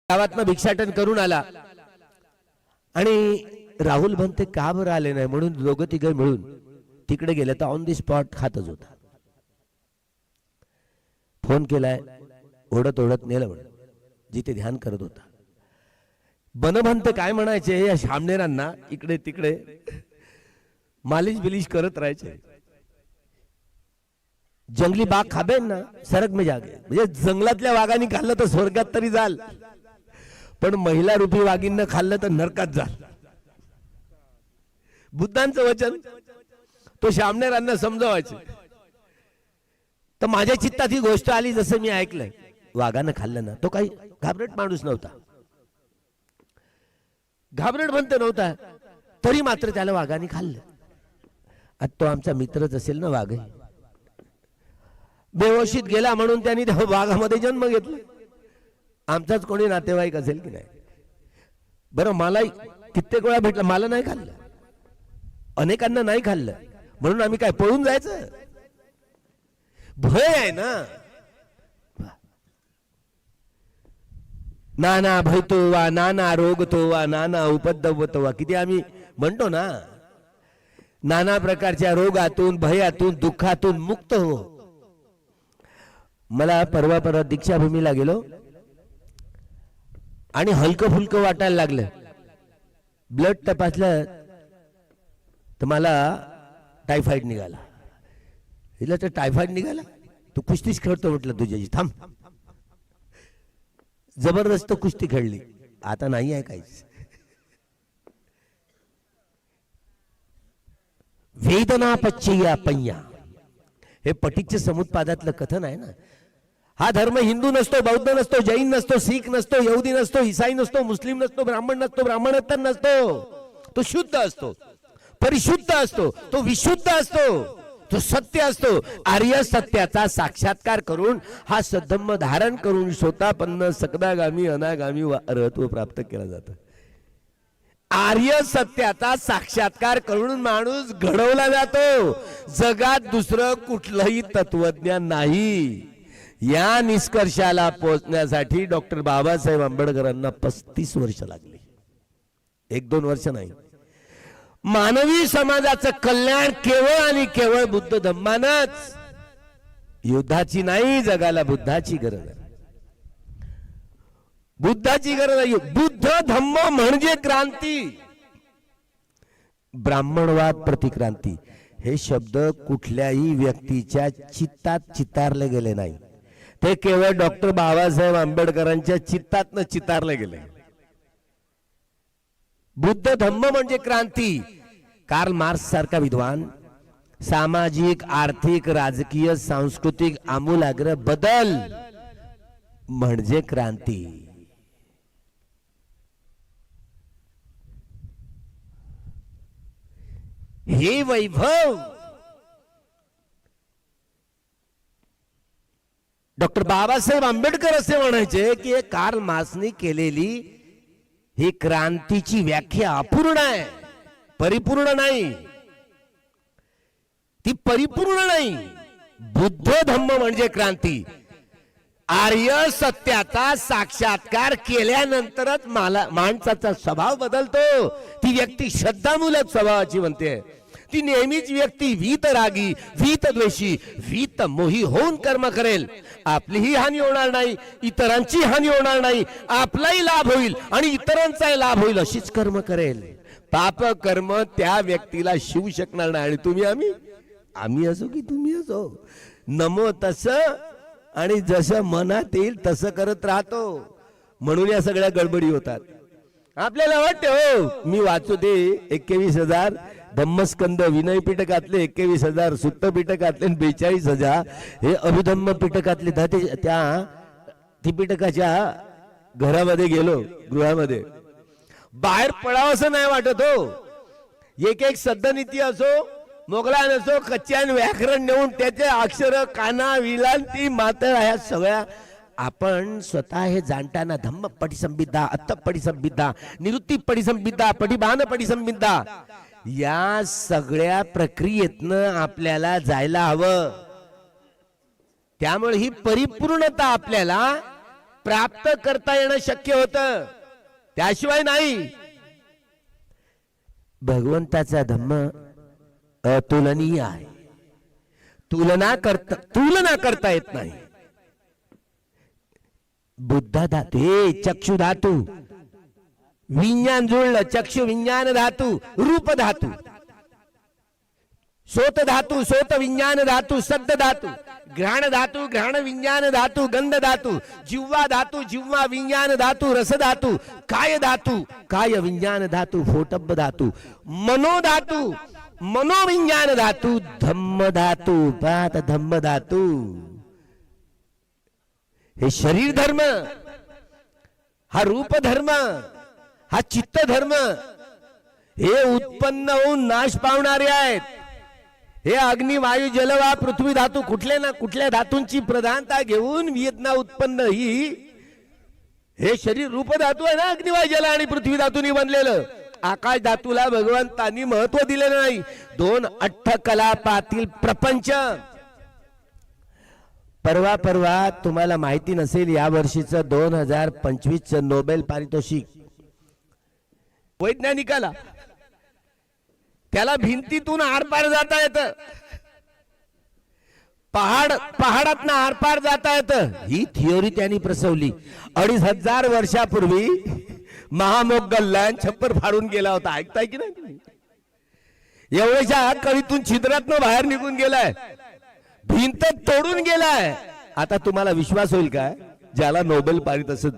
गावातनं भिक्षाटन करून आला आणि राहुल म्हणते का बरं आले नाही म्हणून दोघं तिघं मिळून तिकडे गेले तर ऑन दी स्पॉट खातच होता. फोन केलाय, ओढत ओढत नेलं म्हणून जिथे ध्यान करत होता. बनभंत काय म्हणायचे या शामनेरांना, इकडे तिकडे मालिश बिलिश करत राहायचे. जंगली बाग खाबे ना सरक में जागे, म्हणजे जंगलातल्या वाघांनी खाल्लं तर स्वर्गात तरी जाल, पण महिला रूपी वाघींना खाल्लं तर नरकात जाल. बुद्धांचं वचन तो शामनेरांना समजवायचे. तर माझ्या चित्तात ही गोष्ट आली जसं मी ऐकलंय. वाघानं खाल्लं ना, तो काही घाबरट माणूस नव्हता, घाबरट म्हणत नव्हता, तरी मात्र त्याला वाघाने खाल्लं. आता तो आमचा मित्रच असेल ना वाघ. बेहोशीत गेला म्हणून त्यांनी त्या वाघामध्ये जन्म घेतला. आमचाच कोणी नातेवाईक असेल की नाही. बरं मलाही कित्येक वेळा भेटला, मला नाही खाल्लं, अनेकांना नाही खाल्लं, म्हणून आम्ही काय पळून जायचं? भय आहे ना. नाना भयतो वा नाना रोगतो वा नाना उपद्रवतो वा, किती आम्ही म्हणतो ना, नाना प्रकारच्या रोगातून भयातून दुःखातून मुक्त हो. मला परवा दीक्षाभूमीला गेलो आणि हलकं फुलकं वाटायला लागलं. ब्लड तपासलं तर मला टायफॉइड निघाला. हिला तर टायफॉइड निघाला, तू कुस्तीच खेळतो म्हटलं तुझ्याशी, थांब. जबरदस्त कुस्ती खेळली, आता नाही आहे काहीच. वेदना पच्चया पय्या, हे पटीच्य समुत्पादातलं कथन आहे ना. हा धर्म हिंदू नसतो, बौद्ध नसतो, जैन नसतो, शीख नसतो, यहुदी नसतो, ईसाई नसतो, मुस्लिम नसतो, ब्राह्मण नसतो, ब्राह्मणेतर नसतो. तो शुद्ध असतो, परिशुद्ध असतो, तो विशुद्ध असतो, तो सत्य असतो. आर्य सत्याचा साक्षात्कार करून हा सद्धम्म धारण करून स्वतःपन्न सकदागामी अनागामी अर्हत्व प्राप्त केला जातं. आर्य सत्याचा साक्षात्कार करून माणूस घडवला जातो. जगात दुसरं कुठलंही तत्वज्ञान नाही. या निष्कर्षाला पोहोचण्यासाठी डॉक्टर बाबासाहेब आंबेडकरांना 35 वर्ष लागली, 1-2 वर्ष नाही. मानवी समाजाचं कल्याण केवळ आणि केवळ बुद्ध धम्मानच. युद्धाची नाही, जगाला बुद्धाची गरज आहे. बुद्धाची गरज आहे. बुद्ध धम्म म्हणजे क्रांती. ब्राह्मणवाद प्रतिक्रांती हे शब्द कुठल्याही व्यक्तीच्या चित्तात चितारले गेले नाही, ते केवळ डॉक्टर बाबासाहेब आंबेडकरांच्या चित्तातनं चितारले गेले. बुद्ध धम्म म्हणजे क्रांती. कार्ल मार्क्स सारखा विद्वान सामाजिक, आर्थिक, राजकीय, सांस्कृतिक आमूलाग्र बदल म्हणजे क्रांती. हे वैभव डॉक्टर बाबासाहेब आंबेडकर असे म्हणायचे की कार्ल मार्क्सने केलेली ही क्रांतीची व्याख्या अपूर्ण आहे, परिपूर्ण नाही. ती परिपूर्ण नाही. बुद्ध धम्म म्हणजे क्रांती. आर्य सत्याचा साक्षात्कार केल्यानंतरच माणसाचा स्वभाव बदलतो. ती व्यक्ती श्रद्धामूलक स्वभावाची बनते. ती नेहमीच व्यक्ती वीतरागी, वीतद्वेषी, वीतमोही होऊन कर्म करेल. आपलीही हानी होणार नाही, इतरांची हानी होणार नाही, आपलाही लाभ होईल आणि इतरांचाही लाभ होईल अशीच कर्म करेल. पाप कर्म त्या व्यक्तीला शिवू शकणार नाही. आणि तुम्ही आम्ही असो की तुम्ही असो, नमो तसं आणि जसं मनात येईल तसं करत राहतो. म्हणून या सगळ्या गडबडी होतात. आपल्याला वाटते हो मी वाचू दे 21,000 धम्मस्कंद विनय पिटकातले, 21,000 सुत्त पिटकातले, 42,000 हे अभिधम्म पिटकातले. त्या त्रिपिटकाच्या घरामध्ये गेलो, गृहामध्ये बाहेर पडावं असं नाही वाटत हो. एक सद्दनीती असो, मोगलान असो, कच्च्यान व्याकरण नेऊन त्याचे अक्षर काना विलांती मात्र ह्या सगळ्या आपण स्वतः हे जाणताना धम्म पटिसंबिद्धा, अत्त पटिसंबिद्धा, निवृत्ती पटिसंबिद्धा, पटिभान पटिसंबिद्धा या सगळ्या प्रक्रियेतनं आपल्याला जायला हवं. त्यामुळे ही परिपूर्णता आपल्याला प्राप्त करता येणं शक्य होतं, त्याशिवाय नाही. भगवंताचा धम्म अतुलनीय आहे, तुलना करता येत नाही. बुद्ध धातू, हे चक्षु धातू, विज्ञान जुळलं, चक्षु विज्ञान धातू, रूप धातू, सोत धातू, सोत विज्ञान धातू, सद्द धातू, घ्राण धातू, घ्राण विज्ञान धातू, गंध धातू, जिव्हा धातू, जिव्हा विज्ञान धातू, रस धातू, काय धातू, काय विज्ञान धातू, फोटब्ब धातू, मनो धातू, मनोविज्ञान धातू, धम्म धातू, पात धम्म धातू. हे शरीर धर्म, हा रूप धर्म, हा चित्त धर्म, हे उत्पन्न होऊन नाश पावणारे आहेत. हे अग्नी, वायू, जल वा पृथ्वी धातू कुठल्या ना कुठल्या धातूंची प्रधानता घेऊन वेदना उत्पन्न ही, हे शरीर रूप धातू आहे ना, अग्नी, वायू, जल आणि पृथ्वी धातूंनी बनलेलं. आकाश धातूला भगवंतांनी महत्व दिलेलं नाही. 2 अठ्ठकलापातील प्रपंच. परवा तुम्हाला माहिती नसेल, या वर्षीचं 2025 नोबेल पारितोषिक वैज्ञानिकाला, त्याला भिंतीतून आरपार जाता येतं, पहाडातनं आरपार जाता येतं, ही थिअरी त्यांनी प्रसवली. 2500 वर्षापूर्वी महामोगल्लान छप्पर फाडून गेला होता. ऐकताय की नाही? एवढ्याच्या कळीतून छिद्रातनं बाहेर निघून गेलाय, भिंत तोडून गेलाय. आता तुम्हाला विश्वास होईल का, ज्याला नोबेल पारितोषिक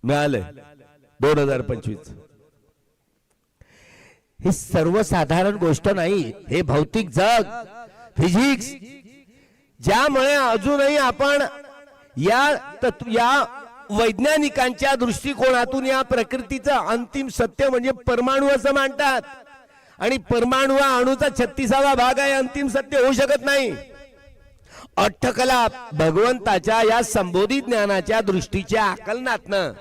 मिळालंय 2025? ही सर्वसाधारण गोष्ट नाही. हे भौतिक जग, फिजिक्स, ज्यामुळे अजूनही आपण या वैज्ञानिकांच्या दृष्टिकोनातून या प्रकृतीचं अंतिम सत्य म्हणजे परमाणु असं मानतात. आणि परमाणु हा अणुचा 36वा भाग आहे, अंतिम सत्य होऊ शकत नाही. अठ्ठकला भगवंताच्या या संबोधित ज्ञानाच्या दृष्टीच्या आकलनातनं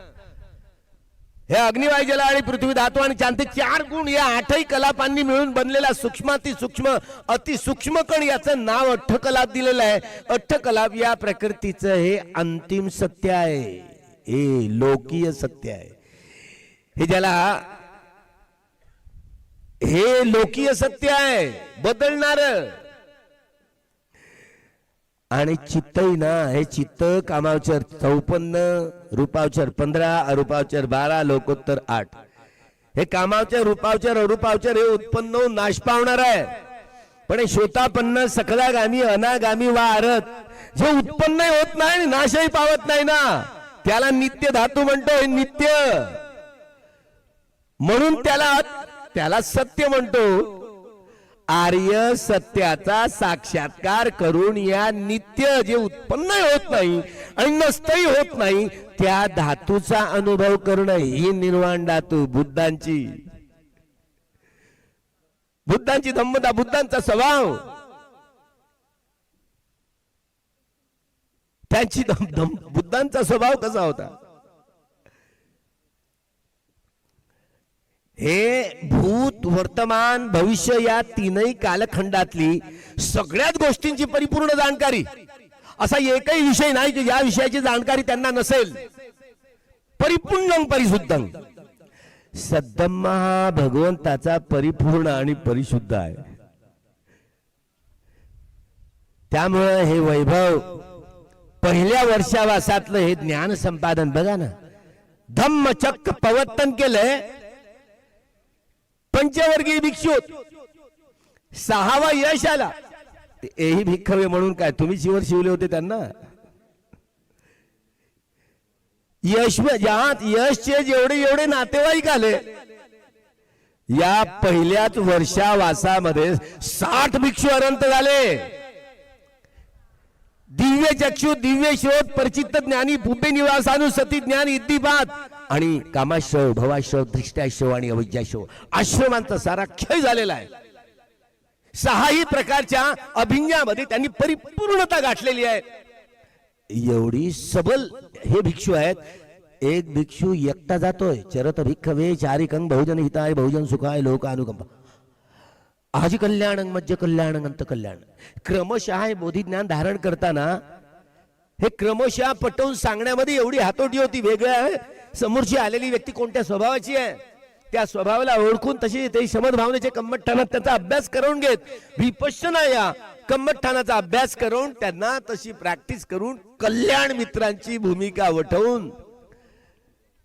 हे अग्निवायू, जल आणि पृथ्वी धातू आणि चांदी 4 गुण या 8ही कलापांनी मिळून बनलेला सूक्ष्माती सूक्ष्म अतिसूक्ष्म कण, याचं नाव अठ्ठकलाप दिलेलं आहे. अठ्ठकलाप या प्रकृतीचं हे अंतिम सत्य आहे, हे लोकीय सत्य आहे. हे लोकीय सत्य आहे, बदलणार. आणि चित्तही ना, हे चित्त कामावचर 54, रूपावचर 15, अरूपावचर 12, लोकोत्तर 8. हे कामावचर, रूपावचर, अरूपावचर हे उत्पन्न होऊन नाश पावणार आहे. पण हे शोतापन्न, सकलागामी, अनागामी वा अरत जे उत्पन्न होत नाही आणि नाशही पावत नाही ना, त्याला नित्य धातू म्हणतो. हे नित्य म्हणून त्याला सत्य म्हणतो. आर्य सत्याचा साक्षात्कार करून या नित्य जे उत्पन्न होत नाही आणि नसतही होत नाही त्या धातूचा अनुभव करणं ही निर्वाण धातू बुद्धांची धम्मता, बुद्धांचा स्वभाव, त्यांची बुद्धांचा स्वभाव कसा होता. हे भूत, वर्तमान, भविष्य या तीनही कालखंडातली सगळ्याच गोष्टींची परिपूर्ण जाणकारी. असा एकही विषय नाही की ज्या विषयाची जाणकारी त्यांना नसेल. परिपूर्ण परिशुद्धं. सद्धम्म हा भगवंताचा परिपूर्ण आणि परिशुद्ध आहे. त्यामुळे हे वैभव, पहिल्या वर्षावासातलं हे ज्ञान संपादन बघा ना, धम्मचक्र प्रवर्तन केलंय. पंचवर्गीय भिक्षू 6वा यश आला. एही भिक्खवे म्हणून काय तुम्ही शिवर शिवले होते त्यांना. यशचे जेवढे नातेवाईक आले या पहिल्याच वर्षावासामध्ये 60 भिक्षू अनंत झाले. दिव्य चक्षु, दिव्य शोध, परिचित ज्ञानी, पुब्बे निवासानुसती ज्ञान, इद्दीपात आणि कामाश्रव, भवाश्रव, धृष्टाश्रव आणि अविद्याश्रव आश्रमांचा सारा क्षय झालेला आहे. 6ही प्रकारच्या अभिज्ञामध्ये त्यांनी परिपूर्णता गाठलेली आहे. एवढी सबल हे भिक्षू आहेत. एक भिक्षू एकटा जातोय. चरत भिक्खवे चारिकं बहुजन हिताय बहुजन सुखाय लोक अनुकंपा आजी कल्याण, मध्य कल्याण, अंत कल्याण. क्रमशः बोधी ज्ञान धारण करताना हे क्रमशः पटवून सांगण्यामध्ये एवढी हातोटी होती. वेगळ्या समोरची आलेली व्यक्ती कोणत्या स्वभावाची आहे त्या स्वभावाला ओळखून तशी ते समदभावनेचे कम्मठठाणात त्याचा अभ्यास करून घेत, विपश्यना या कम्मठठाणाचा अभ्यास करून त्यांना तशी प्रॅक्टिस करून कल्याण मित्रांची भूमिका वठवून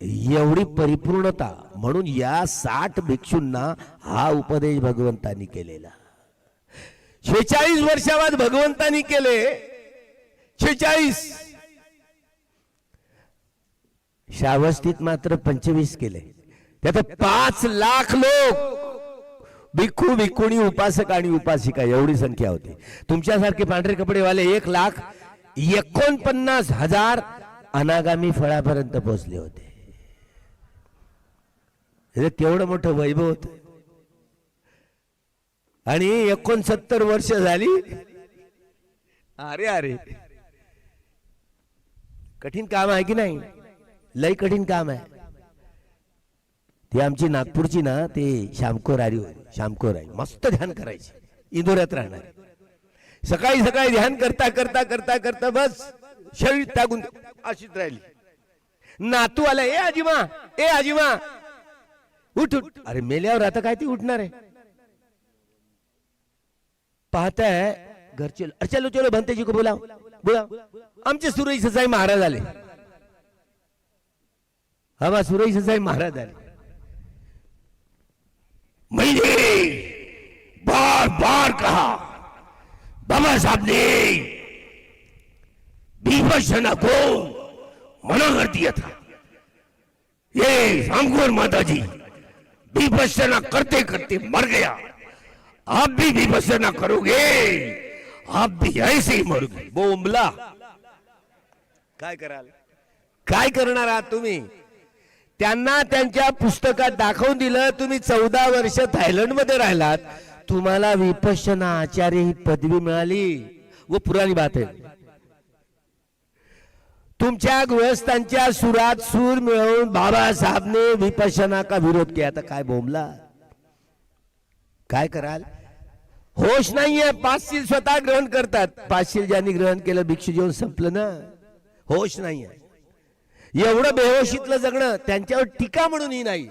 एवढी परिपूर्णता. म्हणून या 60 भिक्षूंना हा उपदेश भगवंतांनी केलेला. 46 वर्षावाद भगवंतांनी केले. 46 श्रावस्तीत मात्र 25 केले. त्यात 5 लाख लोक भिक्खू भिक्खुणी उपासक आणि उपासिका एवढी संख्या होती. तुमच्यासारखे पांढरे कपडेवाले 1,49,000 अनागामी फळापर्यंत पोहोचले होते. हे केवढं मोठं वैभव होत. आणि 69 वर्ष झाली. अरे अरे कठीण काम आहे की नाही? लय कठीण काम आहे. ती आमची नागपूरची ना ते श्यामकोर आरी मस्त ध्यान करायची. इंदोऱ्यात राहणार. सकाळी सकाळी ध्यान करता करता करता करता बस शरीर टाकून अशीच राहिली. नातू आला, ए आजीमा, ए आजीमा उठ उठ. अरे मेल्यावर आता काय ती उठणार आहे? पाहताय घरचे, अरे चलो चलो भंते जी को बोलाओ बोलाओ. आमचे सुरई ससाई महाराज आले. हवा सुरई ससाई महाराज आले. मैंने बार बार कहा बाबा साहब ने विपश्यना को मना कर दिया था. ये रामगौर माता जी विपश्यना करते करते मर गया. आप भी विपश्यना करोगे, आप भी ऐसे ही मरोगे. बोंबला. काय कराल? काय करणार आहात तुम्ही? त्यांना त्यांच्या पुस्तकात दाखवून दिलं. तुम्ही 14 वर्ष थायलंड मध्ये राहिलात, तुम्हाला विपश्यना आचार्य ही पदवी मिळाली. वो पुरानी बात है. तुमच्या गृहस्थांच्या सुरात सूर मिळवून बाबासाहेबने विपश्यना का विरोध किया. आता काय बोंबला? काय कराल? होश नाहीये. 5 शील स्वतः ग्रहण करतात. 5 शील ज्यांनी ग्रहण केलं भिक्षू जीवन संपलं ना. होश नाहीये. एवढं बेहोशीतलं जगणं त्यांच्यावर टीका म्हणूनही नाही.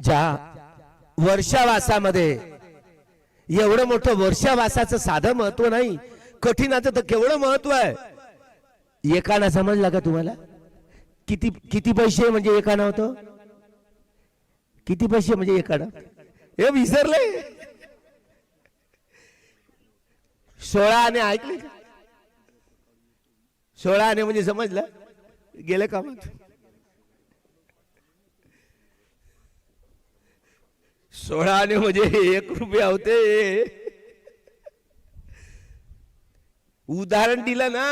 ज्या वर्षावासामध्ये एवढं मोठं वर्षावासाचं साधं महत्व नाही, कठीणाचं तर केवढं महत्व आहे. एकाना समजला का तुम्हाला? किती किती पैसे म्हणजे एकाना होतं? किती पैसे म्हणजे एकाना? हे विसरले. 16 आणे ऐकले का? 16 आणे म्हणजे समजलं? गेले कामात. 16 आणे म्हणजे 1 रुपया होते. उदाहरण दिलं ना.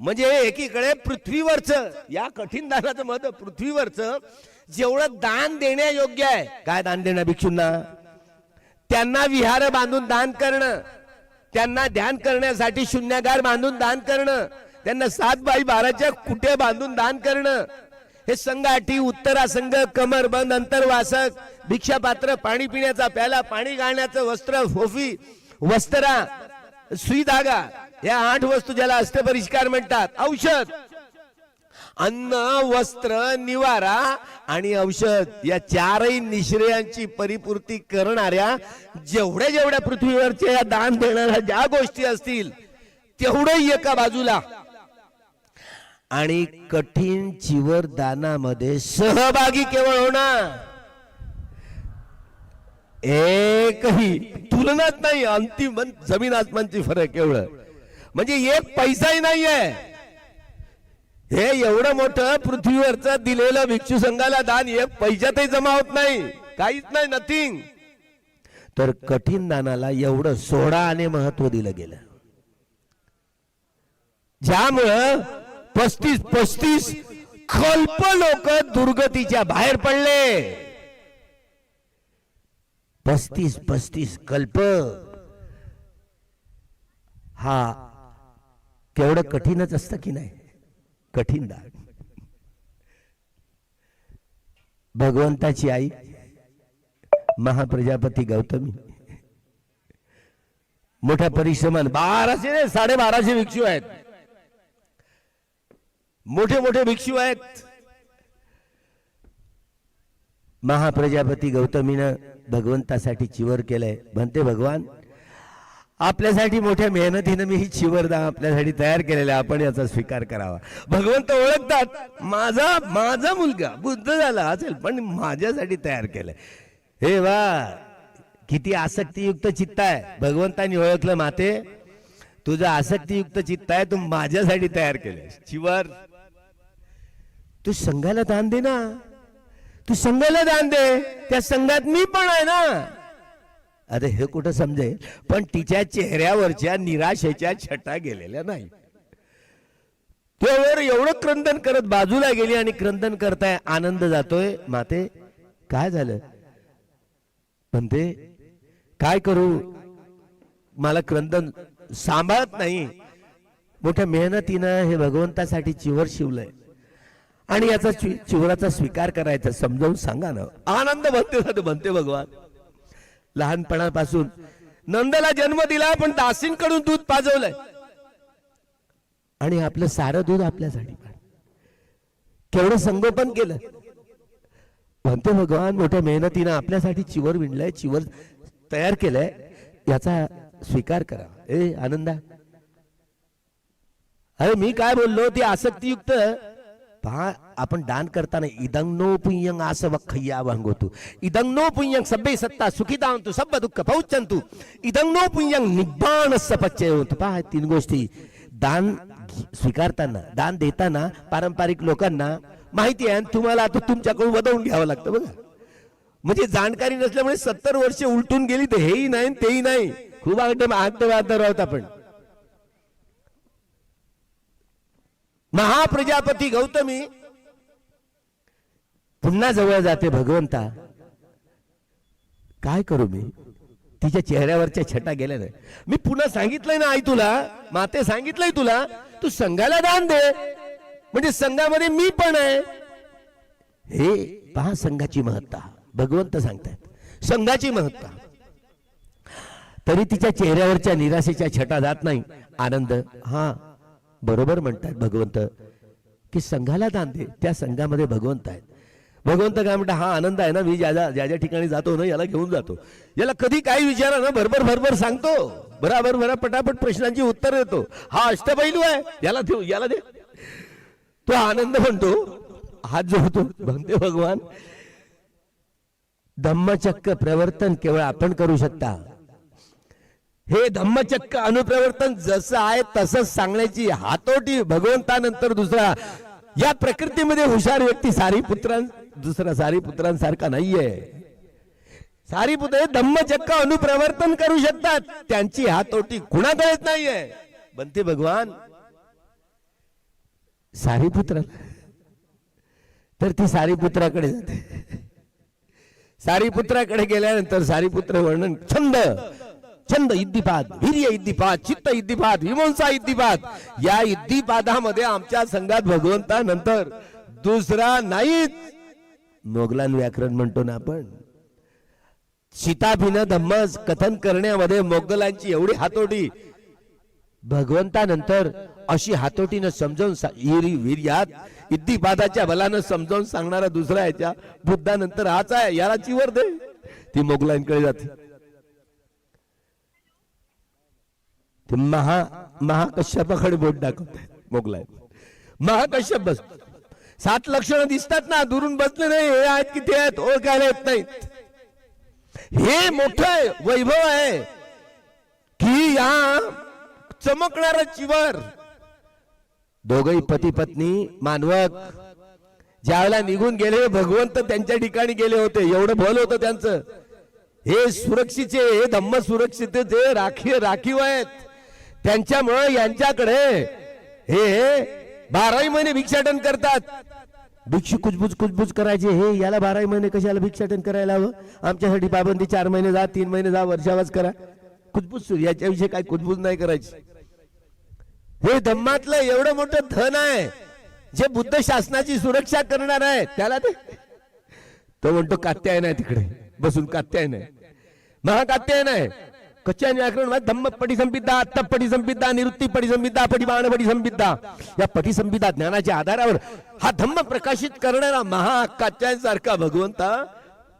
म्हणजे एकीकडे पृथ्वीवरचं या कठीण दानाचं महत्व, पृथ्वीवरचं जेवढं दान देण्यायोग्य आहे. काय दान देणं भिक्षूंना? त्यांना विहार बांधून दान करणं, त्यांना ध्यान करण्यासाठी शून्यागार बांधून दान करणं, त्यांना 7 बाय 12च्या कुटे बांधून दान करणं, हे संघाटी, उत्तरासंग, कमरबंद, अंतर्वासक, भिक्षापात्र, पाणी पिण्याचा प्याला, पाणी घालण्याचं वस्त्र, फोफी, वस्त्रा, सुई धागा, या 8 वस्तू ज्याला अष्टपरिष्कार म्हणतात. औषध, अन्न, वस्त्र, निवारा आणि औषध या 4ही निश्रयांची परिपूर्ती करणाऱ्या जेवढ्या जेवढ्या पृथ्वीवरच्या या दान देणाऱ्या ज्या गोष्टी असतील तेवढंही एका बाजूला. आणि कठीण चिवर दानामध्ये सहभागी केवळ होणार. एकही तुलनाच नाही. अंतिम जमीन आसमानची फरक एवढं. म्हणजे 1 पैसाही नाहीये. हे एवढं मोठं पृथ्वीवरचं दिलेलं भिक्षू संघाला दान 1 पैशातही जमा होत नाही. काहीच नाही, नथिंग. तर कठीण दानाला एवढं 16 आणे महत्व दिलं गेलं. ज्यामुळं 35 कल्प लोक दुर्गतीच्या बाहेर पडले. 35 कल्प. हा केवढं कठीणच असतं की नाही? कठीण दान. भगवंताची आई महाप्रजापती गौतमी मोठ्या परिश्रमाने 1200 1250 भिक्षू आहेत, मोठे मोठे भिक्षू आहेत. महाप्रजापती गौतमीनं भगवंतासाठी चिवर केलंय. म्हणते भगवान आपल्यासाठी मोठ्या मेहनतीनं मी ही चिवर आपल्यासाठी तयार केलेलं आहे, आपण याचा स्वीकार करावा. भगवंत ओळखतात माझा मुलगा बुद्ध झाला असेल पण माझ्यासाठी तयार केलंय. हे वा किती आसक्तियुक्त चित्त आहे. भगवंतांनी ओळखलं माते तुझं आसक्तियुक्त चित्त आहे, तू माझ्यासाठी तयार केलंय चिवर. तू संघाला दान दे ना, तू संघाला दान दे, त्या संघात मी पण आहे ना. अरे हे कुठं समजेल. पण तिच्या चेहऱ्यावरच्या निराशेच्या छटा गेलेल्या नाही. त्यावर एवढं क्रंदन करत बाजूला गेली आणि क्रंदन करताय आनंद जातोय. माते काय झालं. म्हणते काय करू, मला क्रंदन सांभाळत नाही. मोठ्या मेहनतीनं हे भगवंतासाठी चिवर शिवलंय आणि याचा चिवराचा स्वीकार करायचा, समजावून सांगा ना. आनंद म्हणते भगवान. लहानपणापासून नंदला जन्म दिला पण दासींकडून दूध पाजवलंय आणि आपलं सारं दूध आपल्यासाठी केवढं संगोपन केलं. म्हणते भगवान मोठ्या मेहनतीनं आपल्यासाठी चिवर विणलंय, चिवर तयार केलंय, याचा स्वीकार करा. ए आनंदा, अरे मी काय बोललो, ती आसक्तियुक्त पहा. आपण दान करताना इदंगनो पुण्यं आसव खय्या वांगोतु, इदंगनो पुण्यं सब्बे सत्ता सुखितांतु सब दुःख पौचंतु, इदंगनो पुण्यं निब्बाणस्य पच्चयोतु. पहा 3 गोष्टी. दान स्वीकारताना, दान देताना पारंपरिक लोकांना माहिती आहे, तुम्हाला आता तुमच्याकडून वदवून घ्यावं लागतं बघा. म्हणजे जाणकारी नसल्यामुळे 70 वर्षे उलटून गेली, तर हेही नाही तेही नाही. खूप आहोत आपण. महाप्रजापती गौतमी पुन्हा जवळ जाते. भगवंता काय करू मी, तिच्या चेहऱ्यावरच्या छटा गेल्या नाही. मी पुन्हा सांगितलंय ना आई तुला, माते सांगितलंय तुला, तू संघाला दान दे, म्हणजे संघामध्ये मी पण आहे. हे पहा संघाची महत्ता. भगवंत सांगतात संघाची महत्ता. तरी तिच्या चेहऱ्यावरच्या निराशेच्या छटा जात नाही. आनंद. हा बरोबर म्हणतात भगवंत की संघाला दान दे, त्या संघामध्ये भगवंत आहेत. भगवंत काय म्हणतात, हा आनंद आहे ना, मी ज्या ज्या ठिकाणी जातो ना याला घेऊन जातो. याला कधी काही विचारा ना भरभर सांगतो, बराबर पटापट प्रश्नांची उत्तर देतो. हा अष्टपैलू आहे, याला देऊ, याला दे. तो आनंद म्हणतो, हात जोडतो. म्हणते भगवान धम्मचक्र प्रवर्तन केवळ आपण करू शकता. हे धम्मचक्र अनुप्रवर्तन जसं आहे तसंच सांगण्याची हातोटी भगवंतानंतर दुसरा या प्रकृतीमध्ये हुशार व्यक्ती दुसरा सारीपुत्रांसारखा नाहीये. सारीपुत्र धम्मचक्र अनुप्रवर्तन करू शकतात, त्यांची हातोटी कुणाकडेच नाहीये. बनते भगवान सारीपुत्र, तर ती सारीपुत्राकडे जाते. सारीपुत्राकडे गेल्यानंतर सारीपुत्र वर्णन छंद इद्दीपाद, वीर्य इद्दीपाद, चित्त इद्दीपाद, विमंसा इद्दीपाद. या इद्दीपादामध्ये आमच्या संघात भगवंतानंतर दुसरा नाहीच. मोगलान व्याकरण म्हणतो ना आपण. सीताभिन धम्म कथन करण्यामध्ये मोगलांची एवढी हातोटी. भगवंतानंतर अशी हातोटीनं समजावून वीर्यात इद्दीपादाच्या बलानं समजावून सांगणारा दुसरा याच्या बुद्धानंतर हाच आहे. याला चिवर दे. ती मोगलांकडे जाते. ते महाकश्यपाकडे बोट दाखवतात मोगलाय. महाकश्यप बस 7 लक्षणं दिसतात ना, दुरून बसले नाही, हे आहेत की ते आहेत ओळखायला येत नाहीत. हे मोठं वैभव आहे की या चमकणारा चिवर. दोघही पती पत्नी मानवक ज्यावेळेला निघून गेले, भगवंत त्यांच्या ठिकाणी गेले होते. एवढं भल होतं त्यांचं. हे सुरक्षितचे, हे धम्म सुरक्षितचे राखीव आहेत. त्यांच्यामुळे यांच्याकडे हे 12 महिने भिक्षाटन करतात. भिक्षू कुजबुज करायचे. हे याला 12 महिने कशाला भिक्षाटन करायला हवं. आमच्यासाठी पाबंदी 4 महिने जा, 3 महिने जा, वर्षावास करा. कुजबुज याच्याविषयी काय कुजबुज नाही करायची. हे धम्मातलं एवढं मोठं धन आहे जे बुद्ध शासनाची सुरक्षा करणार आहे. त्याला तो म्हणतो कात्यायन आहे, तिकडे बसून कात्यायन आहे, महाकात्यायन आहे. कच्च्या व्याकरण धम्म पटिसंपिता, अत्त पटिसंपिता, निवृत्ती पटिसंपिता, पटिबाण पटिसंपिता, या पटिसंपिता ज्ञानाच्या आधारावर हा धम्म प्रकाशित करणारा महाकात्यायनासारखा भगवंता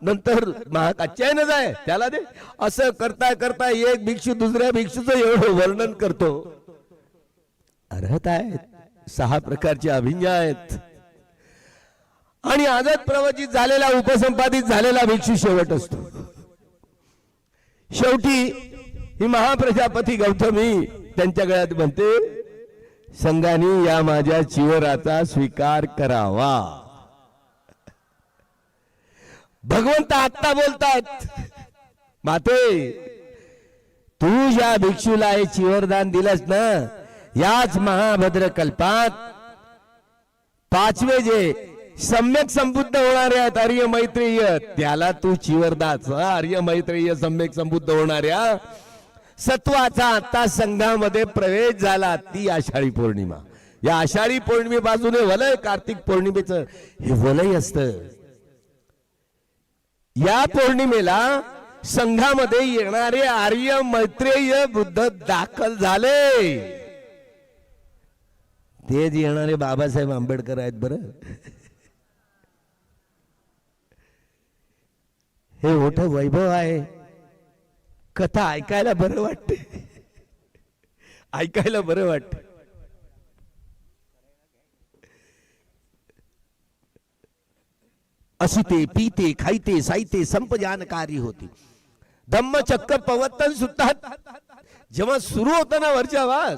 नंतर महाकात्यायनच आहे. त्याला दे असं करता करता एक भिक्षू दुसऱ्या भिक्षूचं एवढं वर्णन करतो. अर्हत आहेत, 6 प्रकारचे अभिज्ञा आहेत. आणि आजच प्रवचित झालेला उपसंपादित झालेला भिक्षू शेवट असतो. शेवटी ही महाप्रजापती गौतमी त्यांच्या गळ्यात म्हणते, संघाने या माझ्या चिवराचा स्वीकार करावा. भगवंत आत्ता बोलतात, माते तू ज्या भिक्षूला हे चिवरदान दिलंस ना, याच महाभद्र कल्पात 5वे जे सम्यक संबुद्ध होणारे आहेत आर्य मैत्रेय, त्याला तू चिवरदाच आर्य मैत्रेय सम्यक संबुद्ध होणाऱ्या सत्वाचा आता संघामध्ये प्रवेश झाला. ती आषाढी पौर्णिमा. या आषाढी पौर्णिमेपासून हे वलय कार्तिक पौर्णिमेचं हे वलय असतं. या पौर्णिमेला संघामध्ये येणारे आर्य मैत्रेय बुद्ध दाखल झाले. तेच येणारे बाबासाहेब आंबेडकर आहेत. बरं, हे मोठं वैभव आहे. कथा ऐकायला बरं वाटते, ऐकायला बरं वाटते. असिते पीते खाईते साईते संप जानकारी होती. धम्म चक्क पवत्तन सुद्धा जेव्हा सुरू होता ना वरच्या आवाज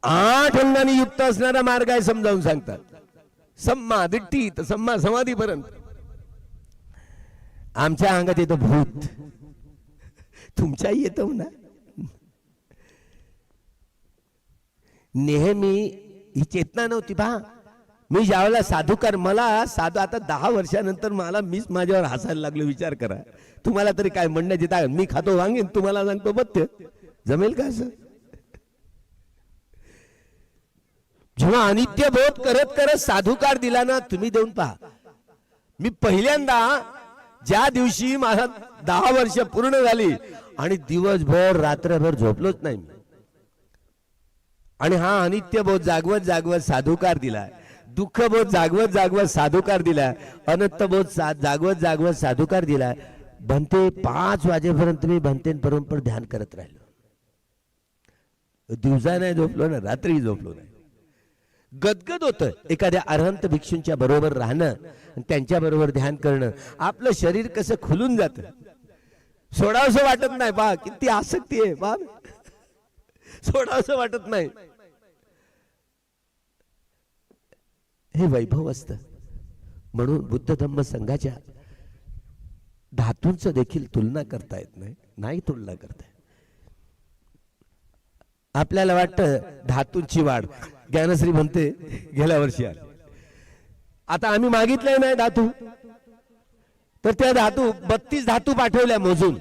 8 अंगांनी युक्त असणारा मार्ग आहे समजावून सांगतात. सम्मा दिट्ठी तर सम्मा समाधी पर्यंत. आमच्या अंगात येतो भूत, तुमच्याही येतो ना. नेहमी ही चेतना नव्हती. पहा, मी ज्यावेळेला साधूकार, मला साधू आता 10 वर्षानंतर मला मीच माझ्यावर हसायला लागलो. विचार करा, तुम्हाला तरी काय म्हणण्यात येत आहे? मी खातो वांगेन, तुम्हाला सांगतो बत्य. जमेल का असं? जेव्हा अनित्य बोध करत करत साधूकार दिला ना, तुम्ही देऊन पहा. मी पहिल्यांदा ज्या दिवशी मला 10 वर्ष पूर्ण झाली आणि दिवसभर रात्रभर झोपलोच नाही, आणि हा अनित्य बोध जागवत जागवत साधूकार दिला, दुःख बोध जागवत जागवत साधूकार दिला, अनंत बोध जागवत जागवत साधूकार दिला. भंते 5 वाजेपर्यंत मी भंतेंपर्यंत ध्यान करत राहिलो. दिवसा नाही झोपलो ना, रात्री झोपलो नाही. गदगद होतं एखाद्या अरहंत भिक्षूंच्या बरोबर राहणं, त्यांच्या बरोबर ध्यान करणं. आपलं शरीर कसं खुलून जातं, सोडावसं वाटत नाही. पहा किती आसक्ती आहे, पहा सोडावसं वाटत नाही. हे वैभव असतं. म्हणून बुद्ध धम्म संघाच्या धातूंचं देखील तुलना करता येत नाही, नाही तुलना करता येत. आपल्याला वाटतं धातूंची वाढ. ज्ञानश्री म्हणते गेल्या वर्षी आली, आता आम्ही मागितलंय नाही धातू, तर त्या धातू 32 धातू पाठवल्या मोजून.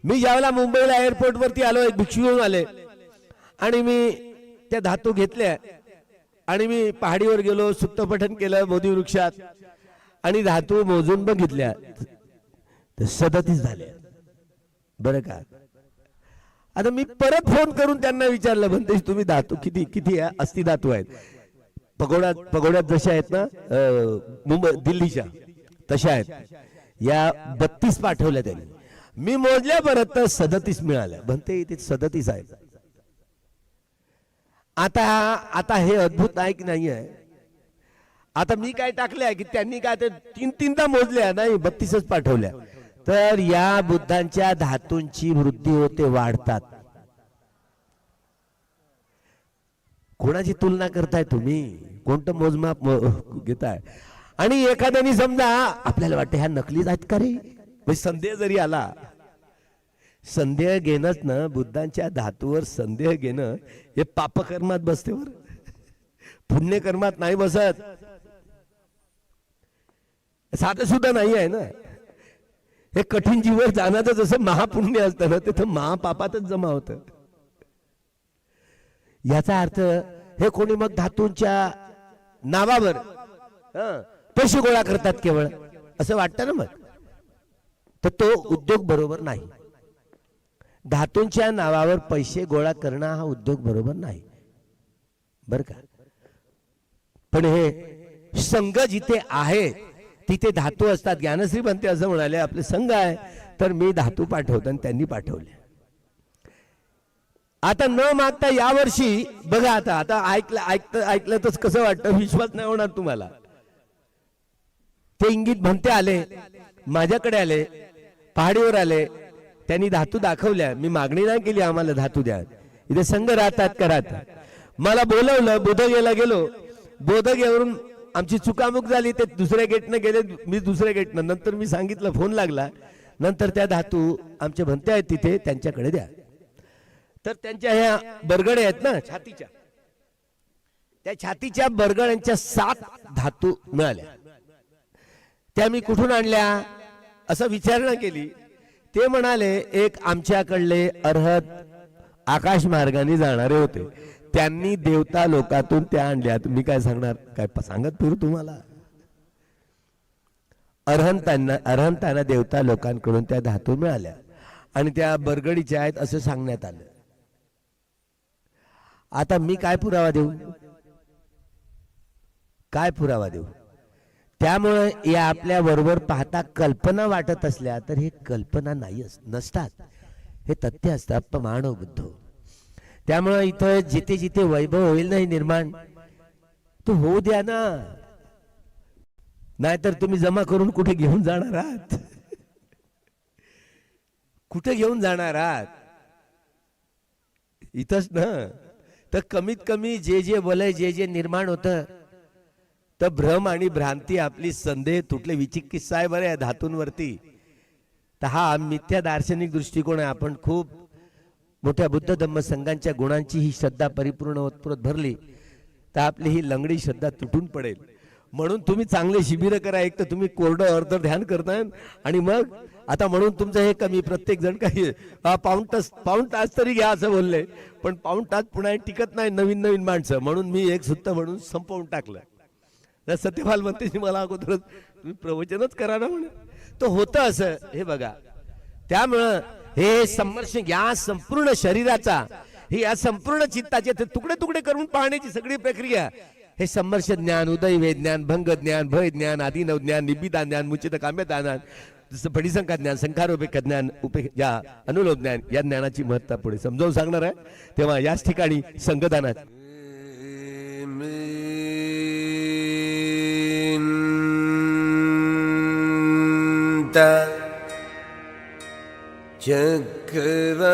मी ज्यावेळेला मुंबईला एअरपोर्ट वरती आलो, एक भिक्षू घेऊन आले आणि मी त्या धातू घेतल्या आणि मी पहाडीवर गेलो, सुत्त पठण केलं बोधी वृक्षात आणि धातू मोजून बघितल्या तर 37 झाल्या. बरं का? आता मी परत फोन करून त्यांना विचारलं, म्हणते तुम्ही धातू किती किती अस्थि धातू आहेत? पगोड्यात जशा आहेत ना मुंबई दिल्लीच्या तशा आहेत, या 32 पाठवल्या त्यांनी. मी मोजल्या परत तर 37 मिळाल्या. म्हणते इथे 37 आहेत. आता हे अद्भुत आहे की नाही आहे? आता मी काय टाकलंय की त्यांनी काय ते 3-3दा मोजल्या नाही, 32च पाठवल्या. तर या बुद्धांच्या धातूंची वृद्धी होते, वाढतात. कोणाची तुलना करताय तुम्ही? कोणतं मोजमाप घेताय? आणि एखाद्याने समजा आपल्याला वाटतं ह्या नकलीच आहेत का रे, म्हणजे संदेह जरी आला, संदेह घेणंच ना, बुद्धांच्या धातूवर संदेह घेणं हे पापकर्मात बसते, वर पुण्यकर्मात नाही बसत. साधं सुद्धा नाही आहे ना. हे कठीण जीवन जाण्याचं जसं महापुण्य असतं ना, तिथं महापापातच जमा होतं. याचा अर्थ हे कोणी मग धातूंच्या नावावर पैसे गोळा करतात केवळ, असं वाटतं ना. मग तर तो उद्योग बरोबर नाही. धातूंच्या नावावर पैसे गोळा करणं हा उद्योग बरोबर नाही बर का. पण हे संघ जिथे आहे तिथे धातू असतात. ज्ञानश्री बनते असं म्हणाले आपले संघ आहे तर मी धातू पाठवतो आणि त्यांनी पाठवले. आता न मागता यावर्षी बघा आता आता ऐकलं तर कसं वाटतं, विश्वास नाही होणार तुम्हाला. ते इंगित म्हणते आले माझ्याकडे, आले पहाडीवर आले, त्यांनी धातू दाखवल्या. मी मागणी नाही केली आम्हाला धातू द्या, इथे संघ राहतात का राहतात. मला बोलवलं, बोधगेला गेलो. बोधगेवरून आमची चुकामुक झाली, ते दुसऱ्या गेटनं गेले, मी दुसऱ्या गेटनं. नंतर मी सांगितलं, फोन लागला. नंतर त्या धातू आमचे भंते आहेत तिथे, त्यांच्याकडे द्या. तर त्यांच्या ह्या बरगडे आहेत ना छातीच्या, त्या छातीच्या बरगड्यांच्या 7 धातू मिळाल्या. त्या मी कुठून आणल्या असं विचारणा केली. ते म्हणाले एक आमच्याकडले अर्हत आकाश मार्गाने जाणारे होते, त्यांनी देवता लोकातून त्या आणल्या. तुम्ही काय सांगणार, काय सांगत फिरू तुम्हाला. अरहंतांना देवता लोकांकडून त्या धातू मिळाल्या आणि त्या बरगडीच्या आहेत असं सांगण्यात आलं. आता मी काय पुरावा देऊ, काय पुरावा देऊ. त्यामुळे या आपल्या बरोबर पाहता कल्पना वाटत असल्या तर हे कल्पना नाही नसतात, हे तथ्य असतात मानव बुद्ध. त्यामुळे इथं जिथे जिथे वैभव होईल नाही निर्माण, तो होऊ द्या ना. नाहीतर तुम्ही जमा करून कुठे घेऊन जाणार आहात, कुठे घेऊन जाणार आहात. इथंच ना. तर कमीत कमी जे जे वलय जे जे निर्माण होतं, तर भ्रम आणि भ्रांती आपली संदेह तुटले. विचिकित्सा आहे बरे धातूंवरती. तर हा मिथ्या दार्शनिक दृष्टिकोन आहे. आपण खूप मोठ्या बुद्ध धम्म संघांच्या गुणांची ही श्रद्धा परिपूर्ण ओतप्रोत भरली तर आपली ही लंगडी श्रद्धा तुटून पडेल. म्हणून तुम्ही चांगले शिबिर करा. एक तर तुम्ही कोरडं अर्ध ध्यान करताय आणि मग आता म्हणून तुमचं हे कमी. प्रत्येक जण काही पाऊण तास तरी घ्या असं बोलले, पण पाऊण तास पुन्हा टिकत नाही नवीन माणसं. म्हणून मी एक सुत्त म्हणून संपवून टाकलं. तर सत्यपाल म्हणते मला अगोदरच तुम्ही प्रवचनच करा ना म्हणे. तो होतं असं हे बघा. त्यामुळं हे समर्श या संपूर्ण शरीराचा, हे या संपूर्ण चित्ताचे तुकडे तुकडे करून पाहण्याची सगळी प्रक्रिया, हे समर्श ज्ञान, उदय ज्ञान, भंग ज्ञान, भय ज्ञान, आदिनव ज्ञान, निबिदा ज्ञान, मुचित काम्यता ज्ञान, जसं फडिसंका ज्ञान, संखारोपेक ज्ञान, या अनुलोम ज्ञान, या ज्ञानाची महत्ता पुढे समजावून सांगणार आहे. तेव्हा याच ठिकाणी संगदानात चक्रवाले